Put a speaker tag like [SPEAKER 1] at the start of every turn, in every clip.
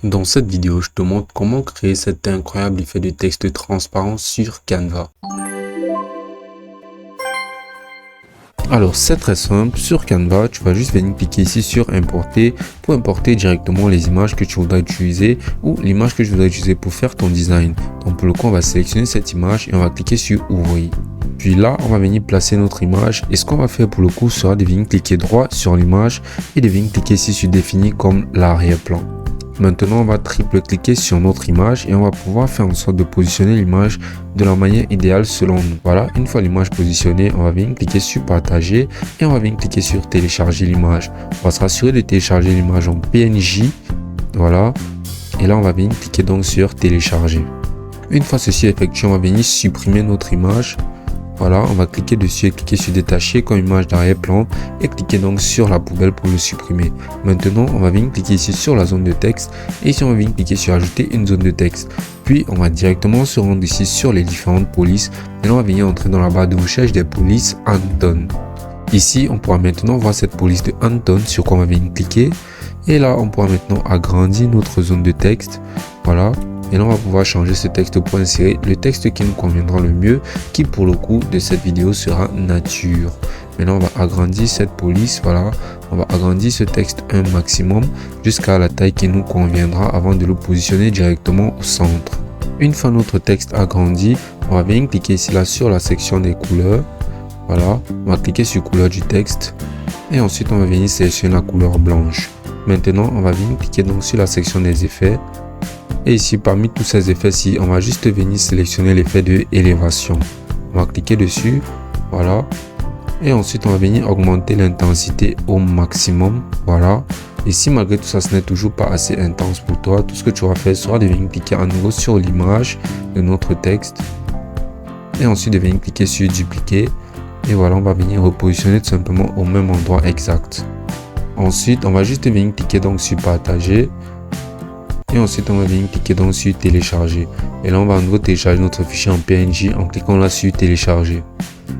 [SPEAKER 1] Dans cette vidéo, je te montre comment créer cet incroyable effet de texte transparent sur Canva. Alors c'est très simple, sur Canva, tu vas juste venir cliquer ici sur importer pour importer directement les images que tu voudras utiliser ou l'image que je voudrais utiliser pour faire ton design. Donc pour le coup, on va sélectionner cette image et on va cliquer sur ouvrir. Puis là, on va venir placer notre image et ce qu'on va faire pour le coup sera de venir cliquer droit sur l'image et de venir cliquer ici sur définir comme l'arrière-plan. Maintenant, on va triple-cliquer sur notre image et on va pouvoir faire en sorte de positionner l'image de la manière idéale selon nous. Voilà, une fois l'image positionnée, on va venir cliquer sur partager et on va venir cliquer sur télécharger l'image. On va se rassurer de télécharger l'image en PNG. Voilà, et là, on va venir cliquer donc sur télécharger. Une fois ceci effectué, on va venir supprimer notre image. Voilà, on va cliquer dessus et cliquer sur détacher comme image d'arrière-plan et cliquer donc sur la poubelle pour le supprimer. Maintenant, on va venir cliquer ici sur la zone de texte et ici on va venir cliquer sur ajouter une zone de texte. Puis on va directement se rendre ici sur les différentes polices et là on va venir entrer dans la barre de recherche des polices Anton. Ici, on pourra maintenant voir cette police de Anton sur quoi on va venir cliquer et là on pourra maintenant agrandir notre zone de texte. Voilà. Et là, on va pouvoir changer ce texte pour insérer le texte qui nous conviendra le mieux, qui pour le coup de cette vidéo sera nature. Maintenant, on va agrandir cette police, voilà. On va agrandir ce texte un maximum jusqu'à la taille qui nous conviendra avant de le positionner directement au centre. Une fois notre texte agrandi, on va venir cliquer ici là sur la section des couleurs. Voilà, on va cliquer sur couleur du texte et ensuite on va venir sélectionner la couleur blanche. Maintenant, on va venir cliquer donc sur la section des effets. Et ici, parmi tous ces effets-ci, on va juste venir sélectionner l'effet de élévation. On va cliquer dessus, voilà. Et ensuite, on va venir augmenter l'intensité au maximum, voilà. Et si malgré tout ça, ce n'est toujours pas assez intense pour toi, tout ce que tu vas faire sera de venir cliquer à nouveau sur l'image de notre texte. Et ensuite, de venir cliquer sur dupliquer. Et voilà, on va venir repositionner tout simplement au même endroit exact. Ensuite, on va juste venir cliquer donc sur partager. Et ensuite, on va venir cliquer donc sur télécharger. Et là, on va à nouveau télécharger notre fichier en PNG en cliquant là sur télécharger.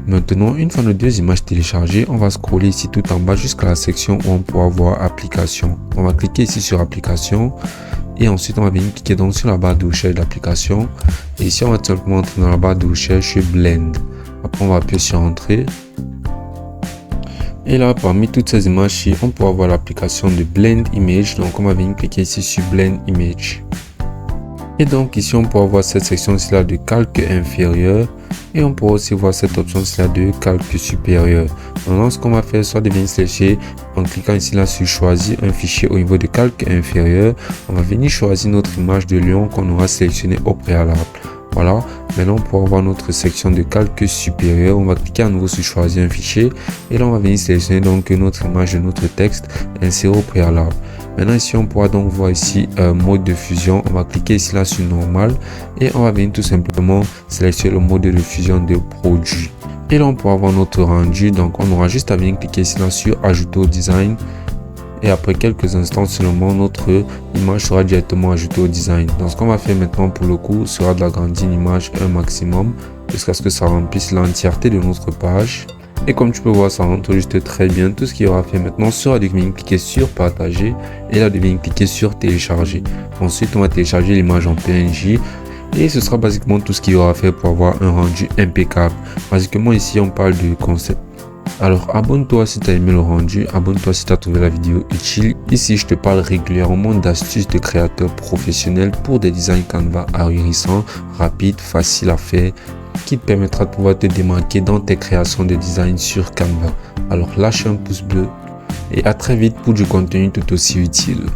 [SPEAKER 1] Maintenant, une fois nos deux images téléchargées, on va scroller ici tout en bas jusqu'à la section où on pourra voir application. On va cliquer ici sur application. Et ensuite, on va venir cliquer donc sur la barre de recherche d'application. Et ici, on va tout simplement entrer dans la barre de recherche Blend. Après, on va appuyer sur entrée. Et là, parmi toutes ces images-ci, on pourra voir l'application de Blend Image. Donc, on va venir cliquer ici sur Blend Image. Et donc, ici, on pourra voir cette section-ci là de calque inférieur. Et on pourra aussi voir cette option-ci là de calque supérieur. Maintenant, ce qu'on va faire, soit de venir sélectionner en cliquant ici là sur choisir un fichier au niveau de calque inférieur. On va venir choisir notre image de lion qu'on aura sélectionné au préalable. Voilà, maintenant on pourra voir notre section de calque supérieur. On va cliquer à nouveau sur choisir un fichier et là on va venir sélectionner donc notre image de notre texte inséré au préalable. Maintenant ici on pourra donc voir ici mode de fusion. On va cliquer ici là sur normal et on va venir tout simplement sélectionner le mode de fusion de produit. Et là on pourra voir notre rendu. Donc on aura juste à venir cliquer ici là sur ajouter au design. Et après quelques instants seulement, notre image sera directement ajoutée au design. Donc ce qu'on va faire maintenant pour le coup sera d'agrandir l'image un maximum jusqu'à ce que ça remplisse l'entièreté de notre page. Et comme tu peux voir, ça rentre juste très bien. Tout ce qu'il y aura fait maintenant sera de venir cliquer sur partager et là de venir cliquer sur télécharger. Ensuite, on va télécharger l'image en PNG. Et ce sera basiquement tout ce qu'il y aura fait pour avoir un rendu impeccable. Basiquement ici, on parle de concept. Alors abonne-toi si tu as aimé le rendu, abonne-toi si tu as trouvé la vidéo utile. Ici je te parle régulièrement d'astuces de créateurs professionnels pour des designs Canva ahurissants, rapides, faciles à faire, qui te permettra de pouvoir te démarquer dans tes créations de design sur Canva. Alors lâche un pouce bleu et à très vite pour du contenu tout aussi utile.